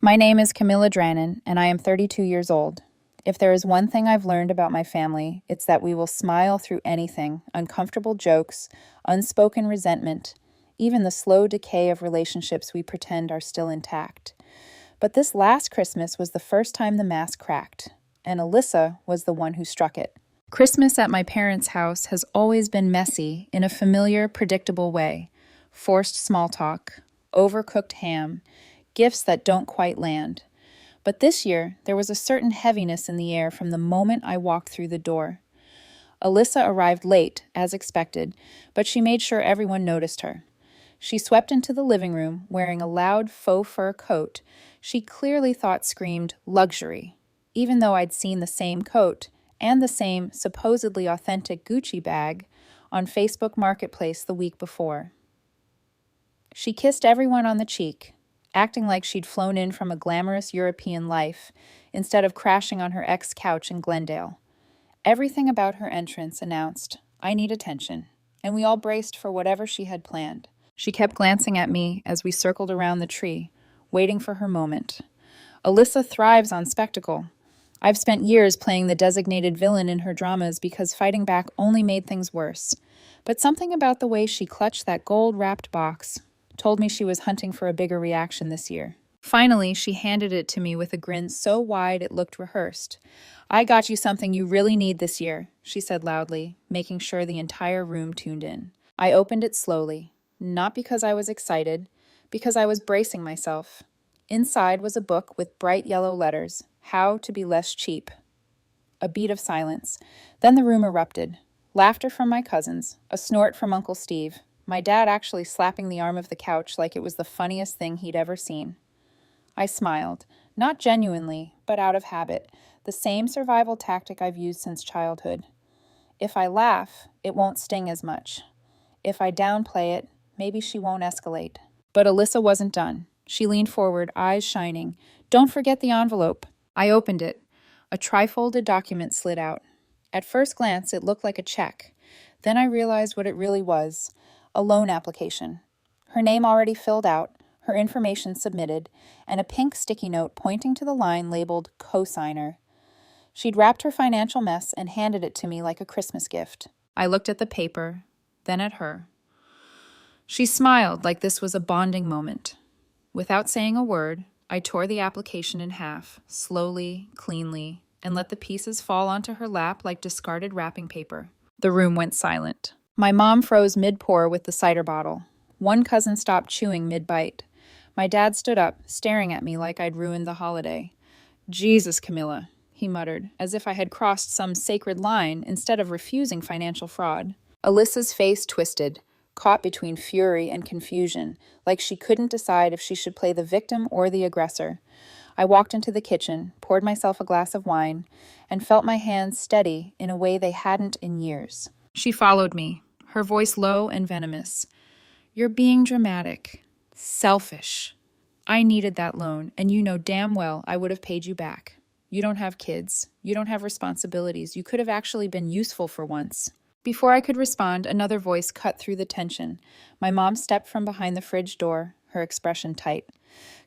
My name is Camilla Drannon, and I am 32 years old. If there is one thing I've learned about my family, it's that we will smile through anything, uncomfortable jokes, unspoken resentment, even the slow decay of relationships we pretend are still intact. But this last Christmas was the first time the mask cracked, and Alyssa was the one who struck it. Christmas at my parents' house has always been messy in a familiar, predictable way. Forced small talk, overcooked ham, gifts that don't quite land. But this year, there was a certain heaviness in the air from the moment I walked through the door. Alyssa arrived late, as expected, but she made sure everyone noticed her. She swept into the living room, wearing a loud faux fur coat she clearly thought screamed luxury, even though I'd seen the same coat and the same supposedly authentic Gucci bag on Facebook Marketplace the week before. She kissed everyone on the cheek, acting like she'd flown in from a glamorous European life instead of crashing on her ex couch in Glendale. Everything about her entrance announced, "I need attention," and we all braced for whatever she had planned. She kept glancing at me as we circled around the tree, waiting for her moment. Alyssa thrives on spectacle. I've spent years playing the designated villain in her dramas because fighting back only made things worse. But something about the way she clutched that gold-wrapped box told me she was hunting for a bigger reaction this year. Finally, she handed it to me with a grin so wide it looked rehearsed. "I got you something you really need this year," she said loudly, making sure the entire room tuned in. I opened it slowly, not because I was excited, because I was bracing myself. Inside was a book with bright yellow letters, "How to Be Less Cheap." A beat of silence. Then the room erupted. Laughter from my cousins, a snort from Uncle Steve, my dad actually slapping the arm of the couch like it was the funniest thing he'd ever seen. I smiled, not genuinely, but out of habit, the same survival tactic I've used since childhood. If I laugh, it won't sting as much. If I downplay it, maybe she won't escalate. But Alyssa wasn't done. She leaned forward, eyes shining. "Don't forget the envelope." I opened it. A tri-folded document slid out. At first glance, it looked like a check. Then I realized what it really was, a loan application. Her name already filled out, her information submitted, and a pink sticky note pointing to the line labeled "cosigner." She'd wrapped her financial mess and handed it to me like a Christmas gift. I looked at the paper, then at her. She smiled like this was a bonding moment. Without saying a word, I tore the application in half, slowly, cleanly, and let the pieces fall onto her lap like discarded wrapping paper. The room went silent. My mom froze mid-pour with the cider bottle. One cousin stopped chewing mid-bite. My dad stood up, staring at me like I'd ruined the holiday. "Jesus, Camilla," he muttered, as if I had crossed some sacred line instead of refusing financial fraud. Alyssa's face twisted, caught between fury and confusion, like she couldn't decide if she should play the victim or the aggressor. I walked into the kitchen, poured myself a glass of wine, and felt my hands steady in a way they hadn't in years. She followed me, her voice low and venomous. "You're being dramatic. Selfish. I needed that loan, and you know damn well I would have paid you back. You don't have kids. You don't have responsibilities. You could have actually been useful for once." Before I could respond, another voice cut through the tension. My mom stepped from behind the fridge door, her expression tight.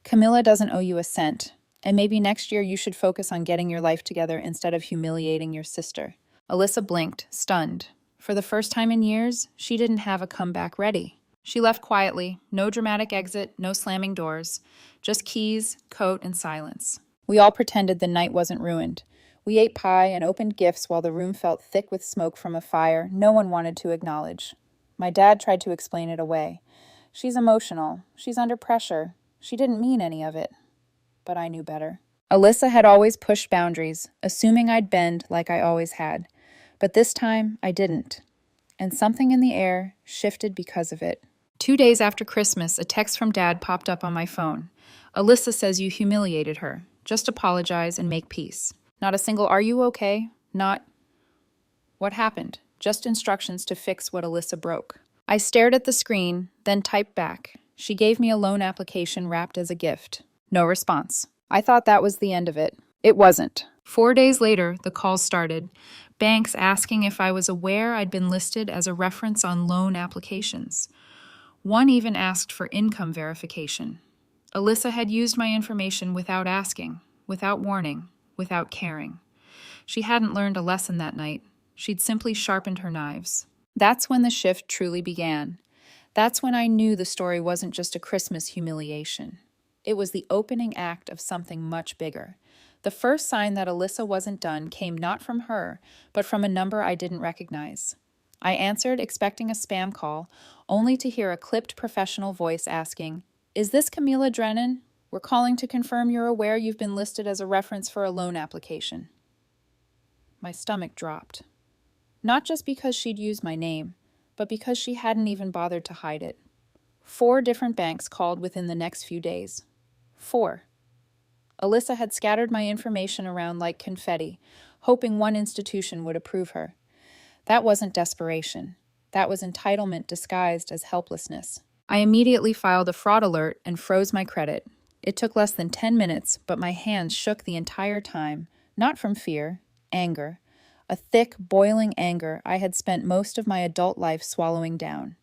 "Camilla doesn't owe you a cent, and maybe next year you should focus on getting your life together instead of humiliating your sister." Alyssa blinked, stunned. For the first time in years, she didn't have a comeback ready. She left quietly, no dramatic exit, no slamming doors, just keys, coat, and silence. We all pretended the night wasn't ruined. We ate pie and opened gifts while the room felt thick with smoke from a fire no one wanted to acknowledge. My dad tried to explain it away. "She's emotional. She's under pressure. She didn't mean any of it." But I knew better. Alyssa had always pushed boundaries, assuming I'd bend like I always had. But this time, I didn't. And something in the air shifted because of it. 2 days after Christmas, a text from Dad popped up on my phone. "Alyssa says you humiliated her. Just apologize and make peace." Not a single "are you okay?" Not "what happened?" Just instructions to fix what Alyssa broke. I stared at the screen, then typed back. She gave me a loan application wrapped as a gift. No response. I thought that was the end of it. It wasn't. 4 days later, the calls started. Banks asking if I was aware I'd been listed as a reference on loan applications. One even asked for income verification. Alyssa had used my information without asking, without warning, without caring. She hadn't learned a lesson that night. She'd simply sharpened her knives. That's when the shift truly began. That's when I knew the story wasn't just a Christmas humiliation. It was the opening act of something much bigger. The first sign that Alyssa wasn't done came not from her, but from a number I didn't recognize. I answered, expecting a spam call, only to hear a clipped professional voice asking, "Is this Camila Drennan? We're calling to confirm you're aware you've been listed as a reference for a loan application." My stomach dropped. Not just because she'd used my name, but because she hadn't even bothered to hide it. 4 different banks called within the next few days. 4. Alyssa had scattered my information around like confetti, hoping one institution would approve her. That wasn't desperation. That was entitlement disguised as helplessness. I immediately filed a fraud alert and froze my credit. It took less than 10 minutes, but my hands shook the entire time, not from fear, anger, a thick, boiling anger I had spent most of my adult life swallowing down.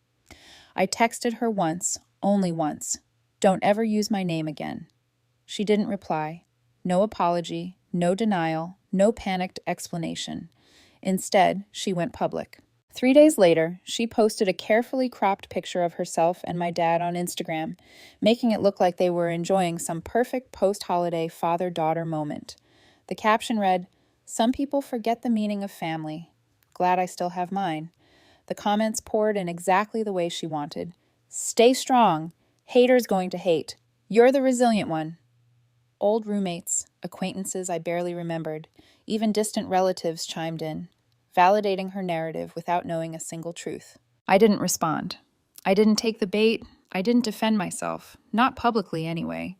I texted her once, only once, "Don't ever use my name again." She didn't reply. No apology, no denial, no panicked explanation. Instead, she went public. 3 days later, she posted a carefully cropped picture of herself and my dad on Instagram, making it look like they were enjoying some perfect post-holiday father-daughter moment. The caption read, "Some people forget the meaning of family. Glad I still have mine." The comments poured in exactly the way she wanted. "Stay strong. Haters going to hate. You're the resilient one." Old roommates, acquaintances I barely remembered, even distant relatives chimed in, validating her narrative without knowing a single truth. I didn't respond. I didn't take the bait. I didn't defend myself, not publicly anyway.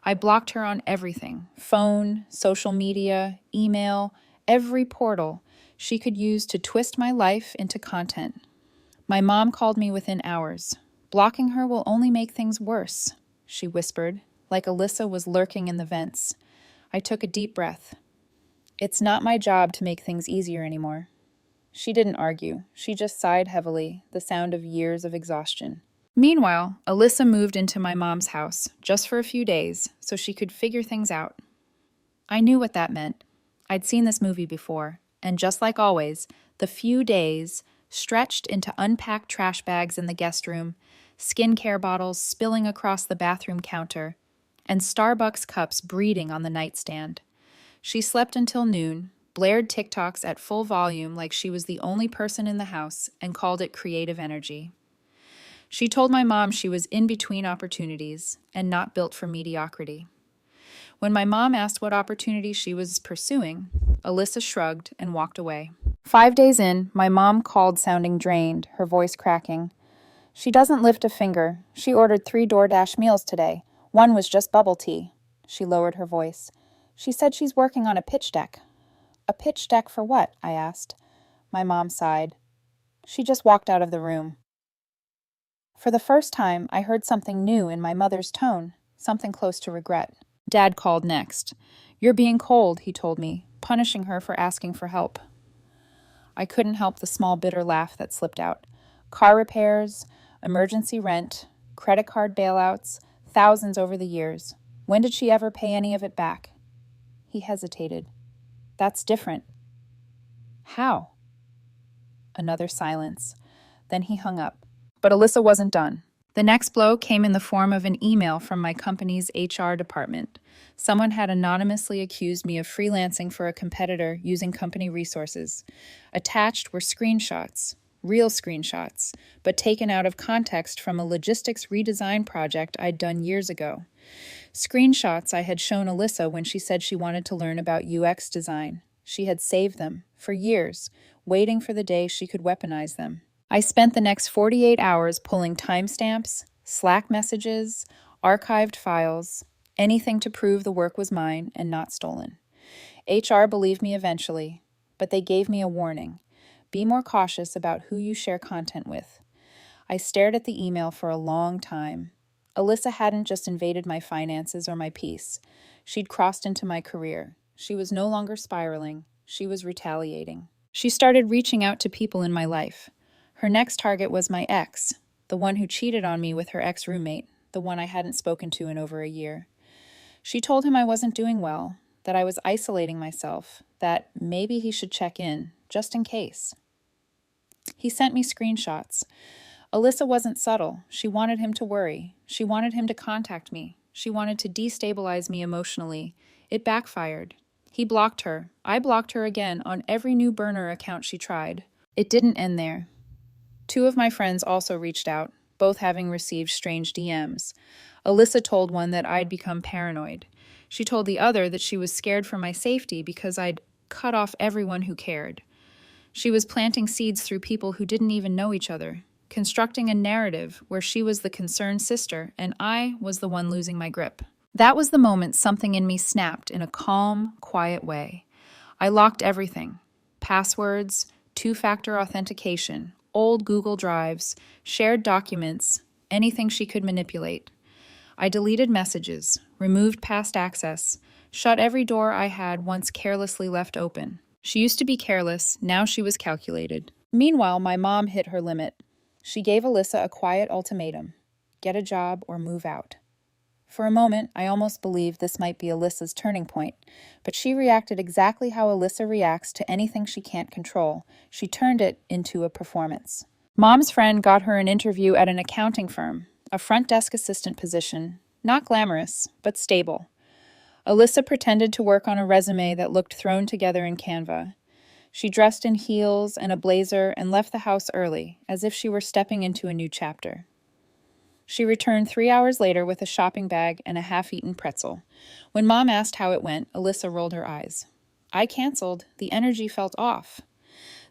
I blocked her on everything: phone, social media, email, every portal she could use to twist my life into content. My mom called me within hours. "Blocking her will only make things worse," she whispered, like Alyssa was lurking in the vents. I took a deep breath. It's not my job to make things easier anymore. She didn't argue. She just sighed heavily, the sound of years of exhaustion. Meanwhile, Alyssa moved into my mom's house, just for a few days, so she could figure things out. I knew what that meant. I'd seen this movie before, and just like always, the few days stretched into unpacked trash bags in the guest room, skincare bottles spilling across the bathroom counter, and Starbucks cups breeding on the nightstand. She slept until noon, blared TikToks at full volume like she was the only person in the house, and called it creative energy. She told my mom she was in between opportunities and not built for mediocrity. When my mom asked what opportunity she was pursuing, Alyssa shrugged and walked away. 5 days in, my mom called sounding drained, her voice cracking. "She doesn't lift a finger. She ordered 3 DoorDash meals today. One was just bubble tea." She lowered her voice. "She said she's working on a pitch deck." "A pitch deck for what?" I asked. My mom sighed. She just walked out of the room. For the first time, I heard something new in my mother's tone, something close to regret. Dad called next. "You're being cold," he told me, punishing her for asking for help. I couldn't help the small bitter laugh that slipped out. Car repairs, emergency rent, credit card bailouts, thousands over the years. When did she ever pay any of it back? He hesitated. "That's different." "How?" Another silence. Then he hung up. But Alyssa wasn't done. The next blow came in the form of an email from my company's HR department. Someone had anonymously accused me of freelancing for a competitor using company resources. Attached were screenshots, real screenshots, but taken out of context from a logistics redesign project I'd done years ago. Screenshots I had shown Alyssa when she said she wanted to learn about UX design. She had saved them, for years, waiting for the day she could weaponize them. I spent the next 48 hours pulling timestamps, Slack messages, archived files, anything to prove the work was mine and not stolen. HR believed me eventually, but they gave me a warning. Be more cautious about who you share content with. I stared at the email for a long time. Alyssa hadn't just invaded my finances or my peace. She'd crossed into my career. She was no longer spiraling. She was retaliating. She started reaching out to people in my life. Her next target was my ex, the one who cheated on me with her ex-roommate, the one I hadn't spoken to in over a year. She told him I wasn't doing well, that I was isolating myself, that maybe he should check in, just in case. He sent me screenshots. Alyssa wasn't subtle. She wanted him to worry. She wanted him to contact me. She wanted to destabilize me emotionally. It backfired. He blocked her. I blocked her again on every new burner account she tried. It didn't end there. 2 of my friends also reached out, both having received strange DMs. Alyssa told one that I'd become paranoid. She told the other that she was scared for my safety because I'd cut off everyone who cared. She was planting seeds through people who didn't even know each other, constructing a narrative where she was the concerned sister and I was the one losing my grip. That was the moment something in me snapped in a calm, quiet way. I locked everything: passwords, 2-factor authentication, old Google Drives, shared documents, anything she could manipulate. I deleted messages, removed past access, shut every door I had once carelessly left open. She used to be careless, now she was calculated. Meanwhile, my mom hit her limit. She gave Alyssa a quiet ultimatum: get a job or move out. For a moment, I almost believed this might be Alyssa's turning point, but she reacted exactly how Alyssa reacts to anything she can't control. She turned it into a performance. Mom's friend got her an interview at an accounting firm, a front desk assistant position, not glamorous, but stable. Alyssa pretended to work on a resume that looked thrown together in Canva. She dressed in heels and a blazer and left the house early, as if she were stepping into a new chapter. She returned 3 hours later with a shopping bag and a half-eaten pretzel. When Mom asked how it went, Alyssa rolled her eyes. I canceled. The energy felt off.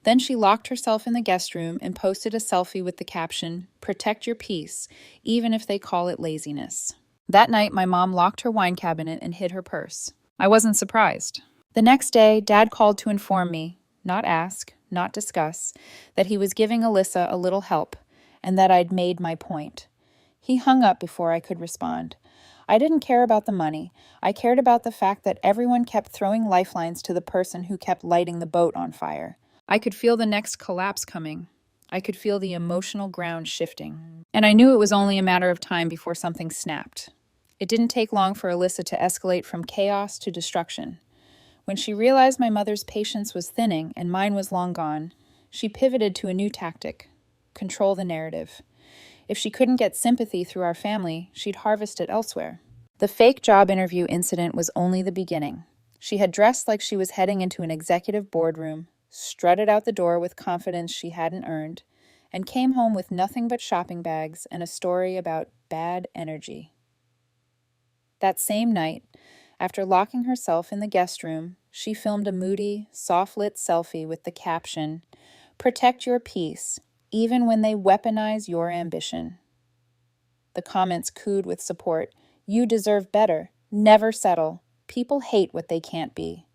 Then she locked herself in the guest room and posted a selfie with the caption, "Protect your peace, even if they call it laziness." That night, my mom locked her wine cabinet and hid her purse. I wasn't surprised. The next day, Dad called to inform me, not ask, not discuss, that he was giving Alyssa a little help and that I'd made my point. He hung up before I could respond. I didn't care about the money. I cared about the fact that everyone kept throwing lifelines to the person who kept lighting the boat on fire. I could feel the next collapse coming. I could feel the emotional ground shifting. And I knew it was only a matter of time before something snapped. It didn't take long for Alyssa to escalate from chaos to destruction. When she realized my mother's patience was thinning and mine was long gone, she pivoted to a new tactic: control the narrative. If she couldn't get sympathy through our family, she'd harvest it elsewhere. The fake job interview incident was only the beginning. She had dressed like she was heading into an executive boardroom, strutted out the door with confidence she hadn't earned, and came home with nothing but shopping bags and a story about bad energy. That same night, after locking herself in the guest room, she filmed a moody, soft-lit selfie with the caption, "Protect your peace, even when they weaponize your ambition." The comments cooed with support. You deserve better. Never settle. People hate what they can't be.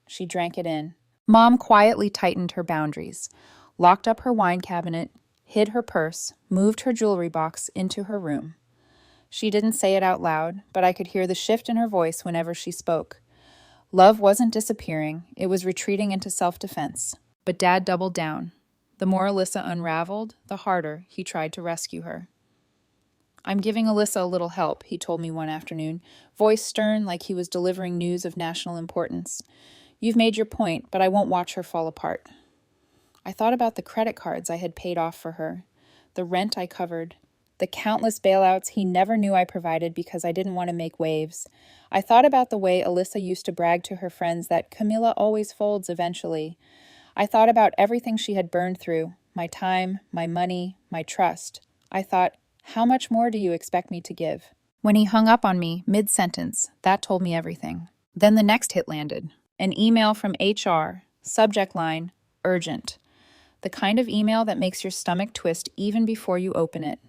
She drank it in. Mom quietly tightened her boundaries, locked up her wine cabinet, hid her purse, moved her jewelry box into her room. She didn't say it out loud, but I could hear the shift in her voice whenever she spoke. Love wasn't disappearing. It was retreating into self-defense. But Dad doubled down. The more Alyssa unraveled, the harder he tried to rescue her. "I'm giving Alyssa a little help," he told me one afternoon, voice stern like he was delivering news of national importance. "You've made your point, but I won't watch her fall apart." I thought about the credit cards I had paid off for her, the rent I covered, the countless bailouts he never knew I provided because I didn't want to make waves. I thought about the way Alyssa used to brag to her friends that Camilla always folds eventually. I thought about everything she had burned through, my time, my money, my trust. I thought, how much more do you expect me to give? When he hung up on me mid-sentence, that told me everything. Then the next hit landed. An email from HR, subject line, urgent. The kind of email that makes your stomach twist even before you open it.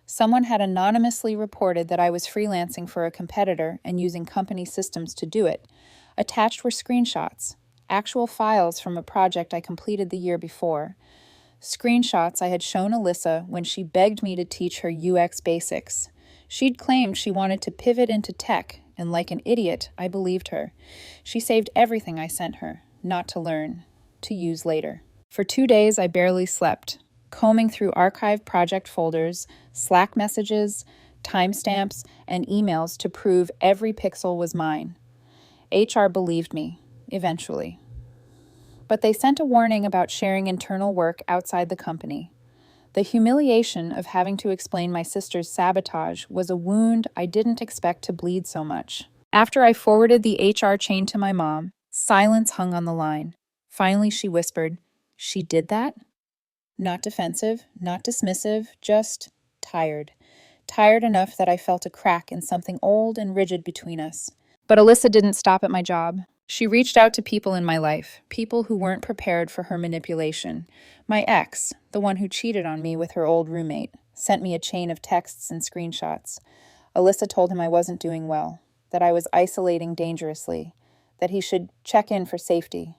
Someone had anonymously reported that I was freelancing for a competitor and using company systems to do it. Attached were screenshots, actual files from a project I completed the year before. Screenshots I had shown Alyssa when she begged me to teach her UX basics. She'd claimed she wanted to pivot into tech, and like an idiot, I believed her. She saved everything I sent her, not to learn, to use later. For 2 days, I barely slept, combing through archived project folders, Slack messages, timestamps, and emails to prove every pixel was mine. HR believed me, eventually. But they sent a warning about sharing internal work outside the company. The humiliation of having to explain my sister's sabotage was a wound I didn't expect to bleed so much. After I forwarded the HR chain to my mom, silence hung on the line. Finally, she whispered, "She did that?" Not defensive, not dismissive, just tired. Tired enough that I felt a crack in something old and rigid between us. But Alyssa didn't stop at my job. She reached out to people in my life, people who weren't prepared for her manipulation. My ex, the one who cheated on me with her old roommate, sent me a chain of texts and screenshots. Alyssa told him I wasn't doing well, that I was isolating dangerously, that he should check in for safety.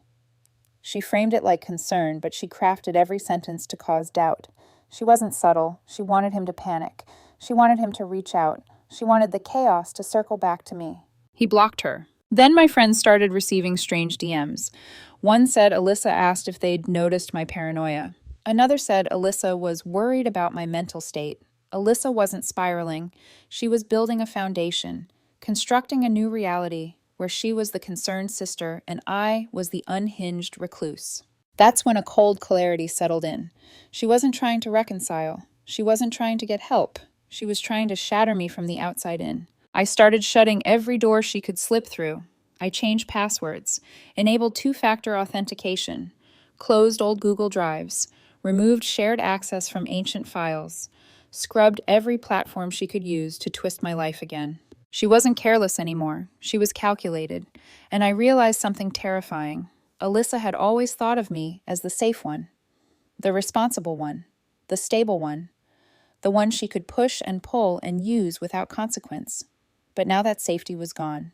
She framed it like concern, but she crafted every sentence to cause doubt. She wasn't subtle. She wanted him to panic. She wanted him to reach out. She wanted the chaos to circle back to me. He blocked her. Then my friends started receiving strange DMs. One said Alyssa asked if they'd noticed my paranoia. Another said Alyssa was worried about my mental state. Alyssa wasn't spiraling. She was building a foundation, constructing a new reality where she was the concerned sister and I was the unhinged recluse. That's when a cold clarity settled in. She wasn't trying to reconcile. She wasn't trying to get help. She was trying to shatter me from the outside in. I started shutting every door she could slip through. I changed passwords, enabled two-factor authentication, closed old Google Drives, removed shared access from ancient files, scrubbed every platform she could use to twist my life again. She wasn't careless anymore. She was calculated. And I realized something terrifying. Alyssa had always thought of me as the safe one, the responsible one, the stable one, the one she could push and pull and use without consequence. But now that safety was gone.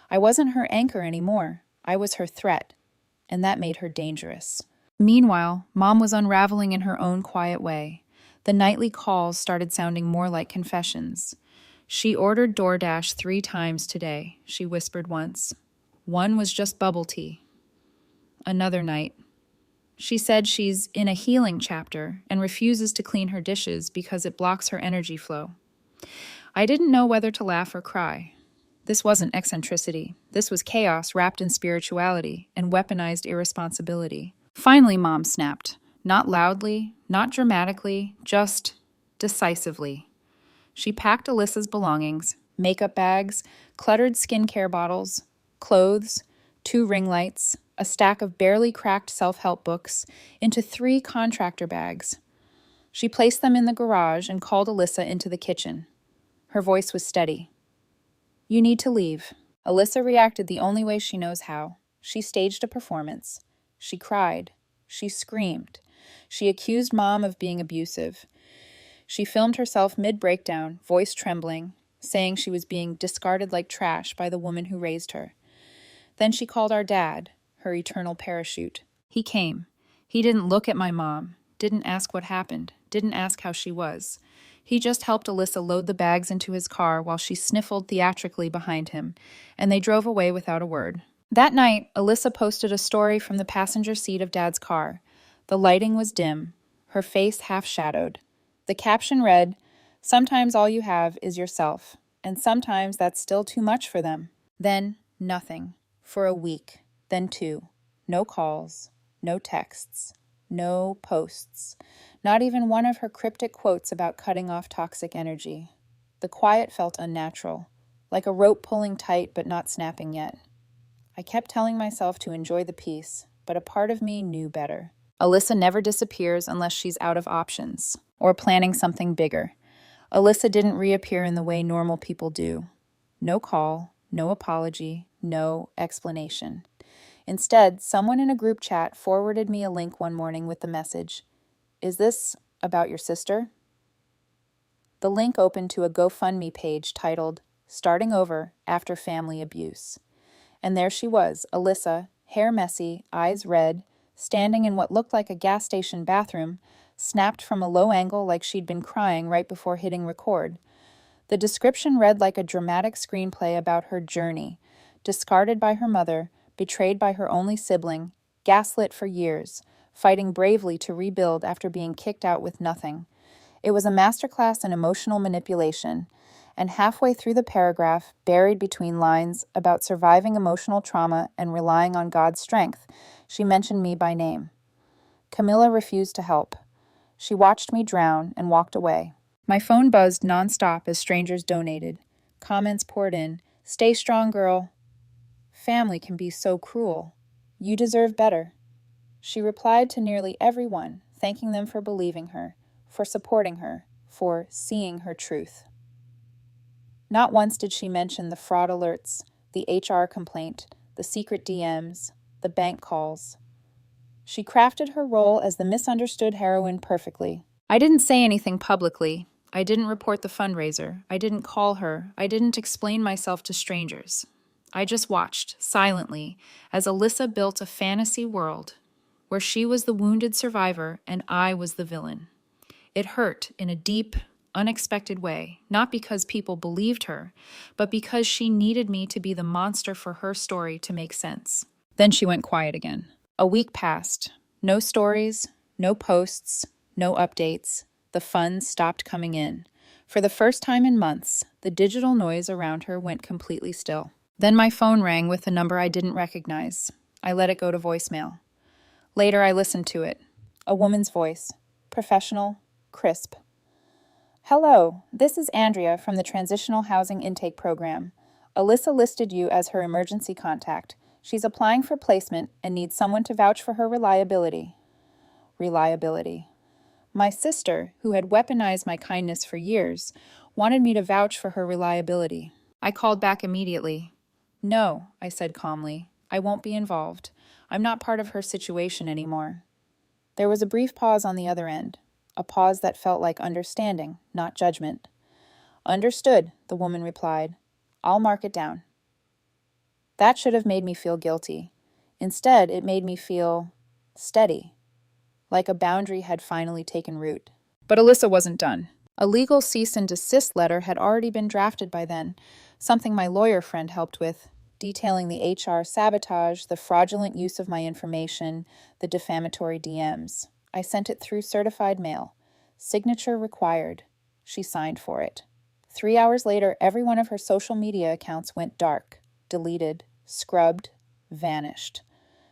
I wasn't her anchor anymore. I was her threat, and that made her dangerous. Meanwhile, Mom was unraveling in her own quiet way. The nightly calls started sounding more like confessions. She ordered DoorDash 3 times today, she whispered once. One was just bubble tea. Another night, she said she's in a healing chapter and refuses to clean her dishes because it blocks her energy flow. I didn't know whether to laugh or cry. This wasn't eccentricity. This was chaos wrapped in spirituality and weaponized irresponsibility. Finally, Mom snapped. Not loudly, not dramatically, just decisively. She packed Alyssa's belongings, makeup bags, cluttered skincare bottles, clothes, 2 ring lights, a stack of barely cracked self-help books, into 3 contractor bags. She placed them in the garage and called Alyssa into the kitchen. Her voice was steady. "You need to leave." Alyssa reacted the only way she knows how. She staged a performance. She cried. She screamed. She accused Mom of being abusive. She filmed herself mid-breakdown, voice trembling, saying she was being discarded like trash by the woman who raised her. Then she called our dad, her eternal parachute. He came. He didn't look at my mom, didn't ask what happened, didn't ask how she was. He just helped Alyssa load the bags into his car while she sniffled theatrically behind him, and they drove away without a word. That night, Alyssa posted a story from the passenger seat of Dad's car. The lighting was dim, her face half-shadowed. The caption read, "Sometimes all you have is yourself, and sometimes that's still too much for them." Then, nothing. For a week. Then 2. No calls. No texts. No posts. Not even one of her cryptic quotes about cutting off toxic energy. The quiet felt unnatural, like a rope pulling tight but not snapping yet. I kept telling myself to enjoy the peace, but a part of me knew better. Alyssa never disappears unless she's out of options, or planning something bigger. Alyssa didn't reappear in the way normal people do. No call, no apology, no explanation. Instead, someone in a group chat forwarded me a link one morning with the message, "Is this about your sister?" The link opened to a GoFundMe page titled, "Starting Over After Family Abuse." And there she was, Alyssa, hair messy, eyes red, standing in what looked like a gas station bathroom, snapped from a low angle like she'd been crying right before hitting record. The description read like a dramatic screenplay about her journey, discarded by her mother, betrayed by her only sibling, gaslit for years, fighting bravely to rebuild after being kicked out with nothing. It was a masterclass in emotional manipulation, and halfway through the paragraph, buried between lines about surviving emotional trauma and relying on God's strength, she mentioned me by name. Camilla refused to help. She watched me drown and walked away. My phone buzzed nonstop as strangers donated. Comments poured in. "Stay strong, girl. Family can be so cruel. You deserve better." She replied to nearly everyone, thanking them for believing her, for supporting her, for seeing her truth. Not once did she mention the fraud alerts, the HR complaint, the secret DMs, the bank calls. She crafted her role as the misunderstood heroine perfectly. I didn't say anything publicly. I didn't report the fundraiser. I didn't call her. I didn't explain myself to strangers. I just watched, silently, as Alyssa built a fantasy world where she was the wounded survivor and I was the villain. It hurt in a deep, unexpected way, not because people believed her, but because she needed me to be the monster for her story to make sense. Then she went quiet again. A week passed. No stories, no posts, no updates. The funds stopped coming in. For the first time in months, the digital noise around her went completely still. Then my phone rang with a number I didn't recognize. I let it go to voicemail. Later, I listened to it. A woman's voice. Professional, crisp. "Hello, this is Andrea from the Transitional Housing Intake Program. Alyssa listed you as her emergency contact. She's applying for placement and needs someone to vouch for her reliability." Reliability. My sister, who had weaponized my kindness for years, wanted me to vouch for her reliability. I called back immediately. "No," I said calmly. "I won't be involved. I'm not part of her situation anymore." There was a brief pause on the other end, a pause that felt like understanding, not judgment. "Understood," the woman replied. "I'll mark it down." That should have made me feel guilty. Instead, it made me feel steady, like a boundary had finally taken root. But Alyssa wasn't done. A legal cease and desist letter had already been drafted by then, something my lawyer friend helped with, detailing the HR sabotage, the fraudulent use of my information, the defamatory DMs. I sent it through certified mail. Signature required. She signed for it. 3 hours later, every one of her social media accounts went dark, deleted, scrubbed, vanished.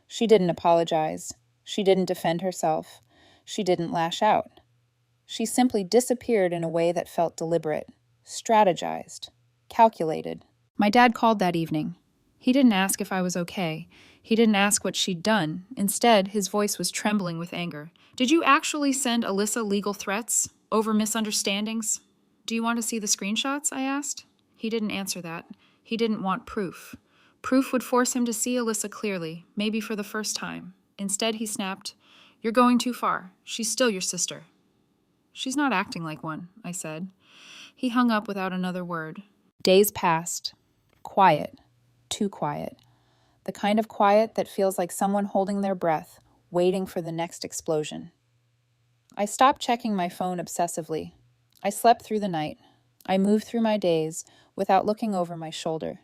She didn't apologize. She didn't defend herself. She didn't lash out. She simply disappeared in a way that felt deliberate, strategized, calculated. My dad called that evening. He didn't ask if I was okay. He didn't ask what she'd done. Instead, his voice was trembling with anger. "Did you actually send Alyssa legal threats over misunderstandings? Do you want to see the screenshots?" I asked. He didn't answer that. He didn't want proof. Proof would force him to see Alyssa clearly, maybe for the first time. Instead, he snapped, "You're going too far. She's still your sister." "She's not acting like one," I said. He hung up without another word. Days passed. Quiet. Too quiet. The kind of quiet that feels like someone holding their breath, waiting for the next explosion. I stopped checking my phone obsessively. I slept through the night. I moved through my days without looking over my shoulder.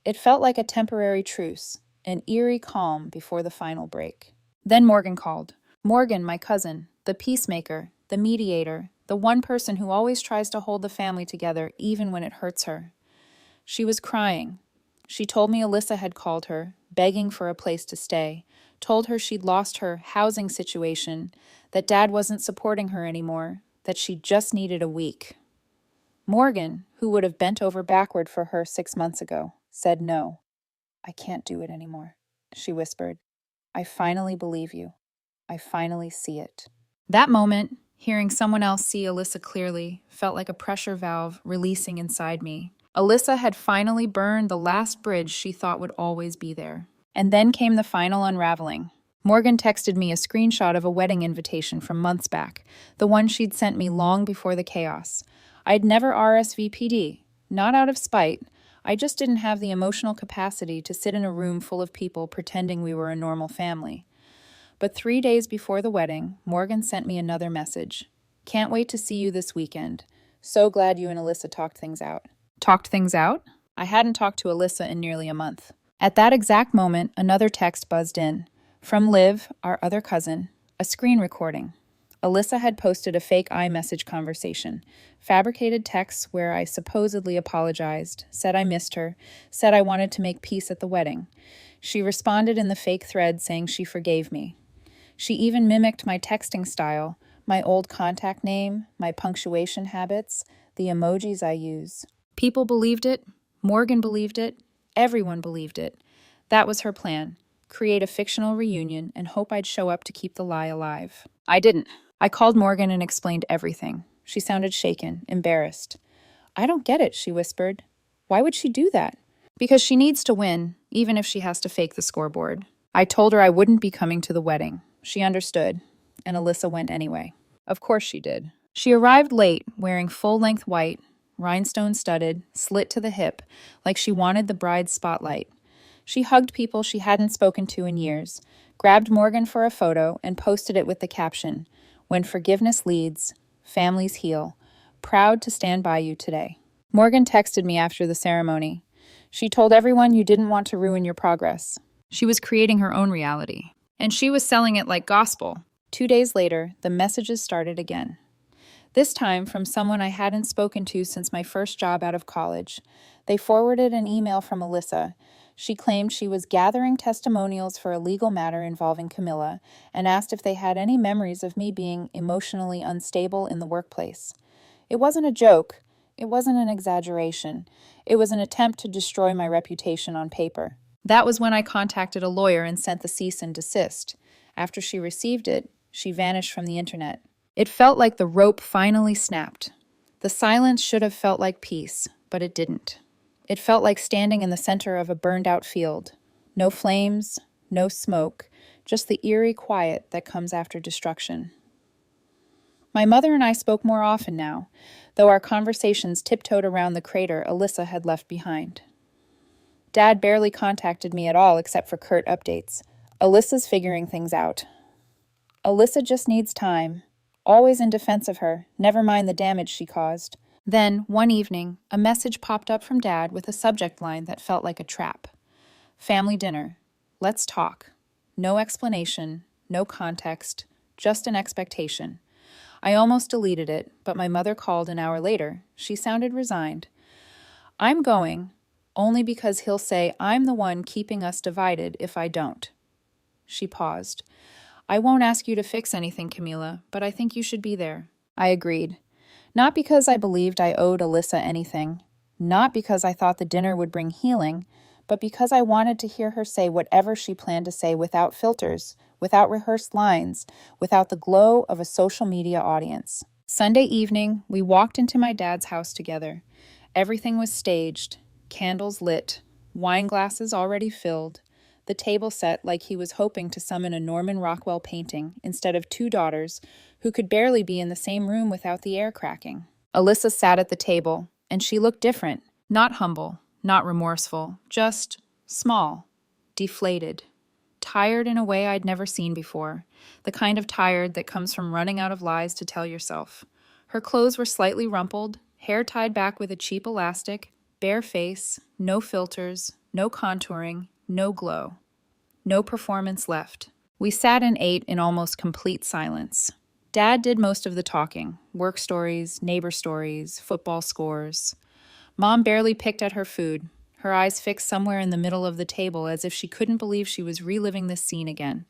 It felt like a temporary truce, an eerie calm before the final break. Then Morgan called. Morgan, my cousin, the peacemaker, the mediator, the one person who always tries to hold the family together even when it hurts her. She was crying. She told me Alyssa had called her, begging for a place to stay, told her she'd lost her housing situation, that Dad wasn't supporting her anymore, that she just needed a week. Morgan, who would have bent over backward for her 6 months ago, said no. "I can't do it anymore," she whispered. "I finally believe you. I finally see it." That moment, hearing someone else see Alyssa clearly, felt like a pressure valve releasing inside me. Alyssa had finally burned the last bridge she thought would always be there. And then came the final unraveling. Morgan texted me a screenshot of a wedding invitation from months back, the one she'd sent me long before the chaos. I'd never RSVP'd, not out of spite. I just didn't have the emotional capacity to sit in a room full of people pretending we were a normal family. But 3 days before the wedding, Morgan sent me another message. "Can't wait to see you this weekend. So glad you and Alyssa talked things out." Talked things out? I hadn't talked to Alyssa in nearly a month. At that exact moment, another text buzzed in. From Liv, our other cousin, a screen recording. Alyssa had posted a fake iMessage conversation, fabricated texts where I supposedly apologized, said I missed her, said I wanted to make peace at the wedding. She responded in the fake thread saying she forgave me. She even mimicked my texting style, my old contact name, my punctuation habits, the emojis I use. People believed it. Morgan believed it. Everyone believed it. That was her plan. Create a fictional reunion and hope I'd show up to keep the lie alive. I didn't. I called Morgan and explained everything. She sounded shaken, embarrassed. I don't get it, she whispered. Why would she do that? Because she needs to win, even if she has to fake the scoreboard. I told her I wouldn't be coming to the wedding. She understood, and Alyssa went anyway. Of course she did. She arrived late, wearing full-length white, rhinestone-studded, slit to the hip, like she wanted the bride's spotlight. She hugged people she hadn't spoken to in years, grabbed Morgan for a photo, and posted it with the caption, "When forgiveness leads, families heal. Proud to stand by you today." Morgan texted me after the ceremony. She told everyone you didn't want to ruin your progress. She was creating her own reality. And she was selling it like gospel. 2 days later, the messages started again. This time from someone I hadn't spoken to since my first job out of college. They forwarded an email from Alyssa. She claimed she was gathering testimonials for a legal matter involving Camilla and asked if they had any memories of me being emotionally unstable in the workplace. It wasn't a joke. It wasn't an exaggeration. It was an attempt to destroy my reputation on paper. That was when I contacted a lawyer and sent the cease and desist. After she received it, she vanished from the internet. It felt like the rope finally snapped. The silence should have felt like peace, but it didn't. It felt like standing in the center of a burned-out field. No flames, no smoke, just the eerie quiet that comes after destruction. My mother and I spoke more often now, though our conversations tiptoed around the crater Alyssa had left behind. Dad barely contacted me at all except for curt updates. Alyssa's figuring things out. Alyssa just needs time. Always in defense of her, never mind the damage she caused. Then, one evening, a message popped up from Dad with a subject line that felt like a trap. Family dinner. Let's talk. No explanation, no context, just an expectation. I almost deleted it, but my mother called an hour later. She sounded resigned. I'm going, only because he'll say I'm the one keeping us divided if I don't. She paused. I won't ask you to fix anything, Camila, but I think you should be there. I agreed. Not because I believed I owed Alyssa anything, not because I thought the dinner would bring healing, but because I wanted to hear her say whatever she planned to say without filters, without rehearsed lines, without the glow of a social media audience. Sunday evening, we walked into my dad's house together. Everything was staged, candles lit, wine glasses already filled, the table set like he was hoping to summon a Norman Rockwell painting instead of two daughters who could barely be in the same room without the air cracking. Alyssa sat at the table, and she looked different, not humble, not remorseful, just small, deflated, tired in a way I'd never seen before, the kind of tired that comes from running out of lies to tell yourself. Her clothes were slightly rumpled, hair tied back with a cheap elastic, bare face, no filters, no contouring, no glow. No performance left. We sat and ate in almost complete silence. Dad did most of the talking, work stories, neighbor stories, football scores. Mom barely picked at her food, her eyes fixed somewhere in the middle of the table as if she couldn't believe she was reliving this scene again.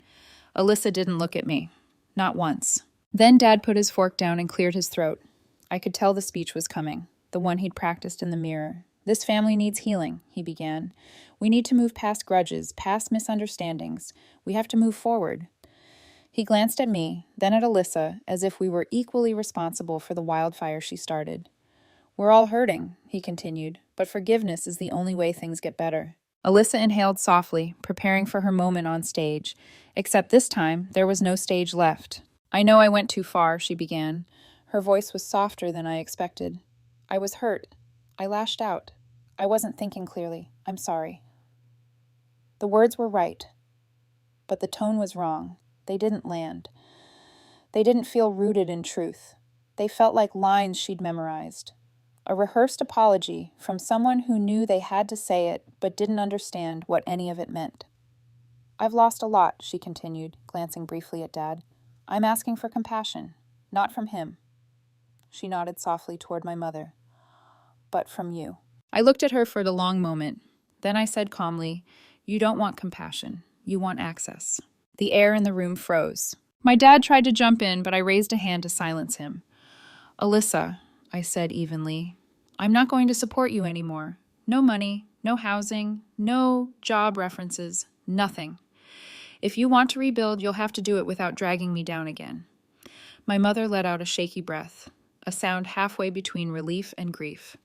Alyssa didn't look at me. Not once. Then Dad put his fork down and cleared his throat. I could tell the speech was coming, the one he'd practiced in the mirror. This family needs healing, he began. We need to move past grudges, past misunderstandings. We have to move forward. He glanced at me, then at Alyssa, as if we were equally responsible for the wildfire she started. We're all hurting, he continued, but forgiveness is the only way things get better. Alyssa inhaled softly, preparing for her moment on stage, except this time there was no stage left. I know I went too far, she began. Her voice was softer than I expected. I was hurt. I lashed out. I wasn't thinking clearly. I'm sorry. The words were right, but the tone was wrong. They didn't land. They didn't feel rooted in truth. They felt like lines she'd memorized. A rehearsed apology from someone who knew they had to say it but didn't understand what any of it meant. I've lost a lot, she continued, glancing briefly at Dad. I'm asking for compassion. Not from him. She nodded softly toward my mother. But from you. I looked at her for a long moment. Then I said calmly, you don't want compassion. You want access. The air in the room froze. My dad tried to jump in, but I raised a hand to silence him. Alyssa, I said evenly, I'm not going to support you anymore. No money, no housing, no job references, nothing. If you want to rebuild, you'll have to do it without dragging me down again. My mother let out a shaky breath, a sound halfway between relief and grief.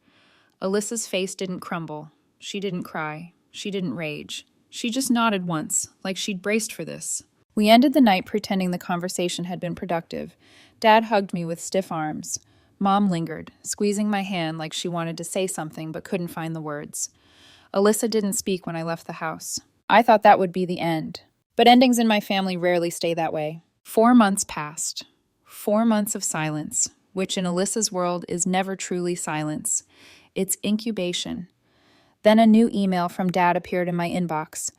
Alyssa's face didn't crumble. She didn't cry. She didn't rage. She just nodded once, like she'd braced for this. We ended the night pretending the conversation had been productive. Dad hugged me with stiff arms. Mom lingered, squeezing my hand like she wanted to say something but couldn't find the words. Alyssa didn't speak when I left the house. I thought that would be the end. But endings in my family rarely stay that way. 4 months passed. 4 months of silence, which in Alyssa's world is never truly silence. It's incubation. Then a new email from Dad appeared in my inbox.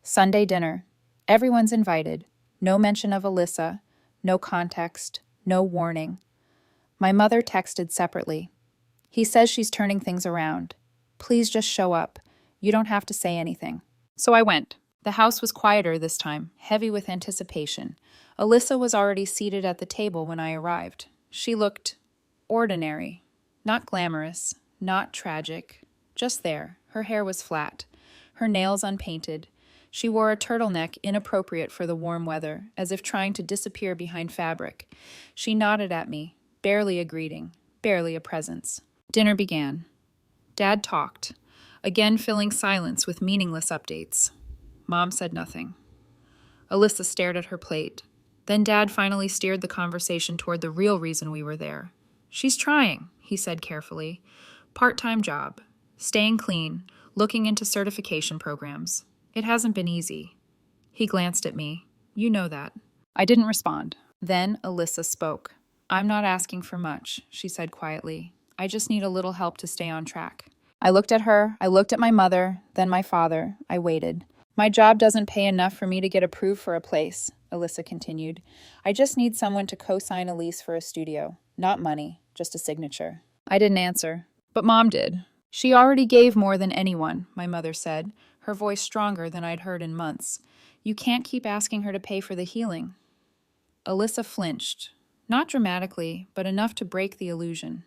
Sunday dinner. Everyone's invited. No mention of Alyssa. No context. No warning. My mother texted separately. He says she's turning things around. Please just show up. You don't have to say anything. So I went. The house was quieter this time, heavy with anticipation. Alyssa was already seated at the table when I arrived. She looked ordinary. Not glamorous. Not tragic. Just there. Her hair was flat. Her nails unpainted. She wore a turtleneck inappropriate for the warm weather, as if trying to disappear behind fabric. She nodded at me, barely a greeting, barely a presence. Dinner began. Dad talked, again filling silence with meaningless updates. Mom said nothing. Alyssa stared at her plate. Then Dad finally steered the conversation toward the real reason we were there. She's trying, he said carefully. Part-time job. Staying clean. Looking into certification programs. It hasn't been easy. He glanced at me. You know that. I didn't respond. Then Alyssa spoke. I'm not asking for much, she said quietly. I just need a little help to stay on track. I looked at her. I looked at my mother, then my father. I waited. My job doesn't pay enough for me to get approved for a place, Alyssa continued. I just need someone to co-sign a lease for a studio. Not money, just a signature. I didn't answer, but Mom did. She already gave more than anyone, my mother said, her voice stronger than I'd heard in months. You can't keep asking her to pay for the healing. Alyssa flinched, not dramatically, but enough to break the illusion.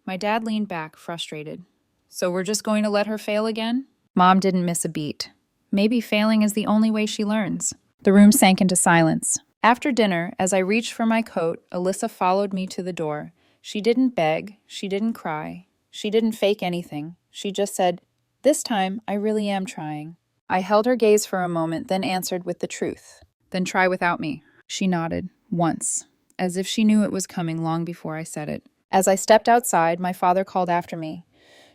My dad leaned back, frustrated. So we're just going to let her fail again? Mom didn't miss a beat. Maybe failing is the only way she learns. The room sank into silence. After dinner, as I reached for my coat, Alyssa followed me to the door. She didn't beg. She didn't cry. She didn't fake anything. She just said, "This time, I really am trying." I held her gaze for a moment, then answered with the truth. "Then try without me." She nodded, once, as if she knew it was coming long before I said it. As I stepped outside, my father called after me.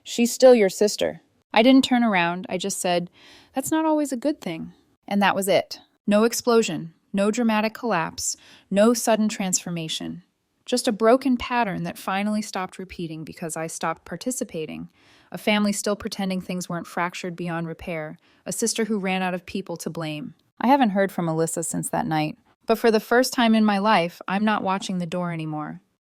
"She's still your sister." I didn't turn around. I just said, "That's not always a good thing." And that was it. No explosion, no dramatic collapse, no sudden transformation. Just a broken pattern that finally stopped repeating because I stopped participating. A family still pretending things weren't fractured beyond repair. A sister who ran out of people to blame. I haven't heard from Alyssa since that night. But for the first time in my life, I'm not watching the door anymore.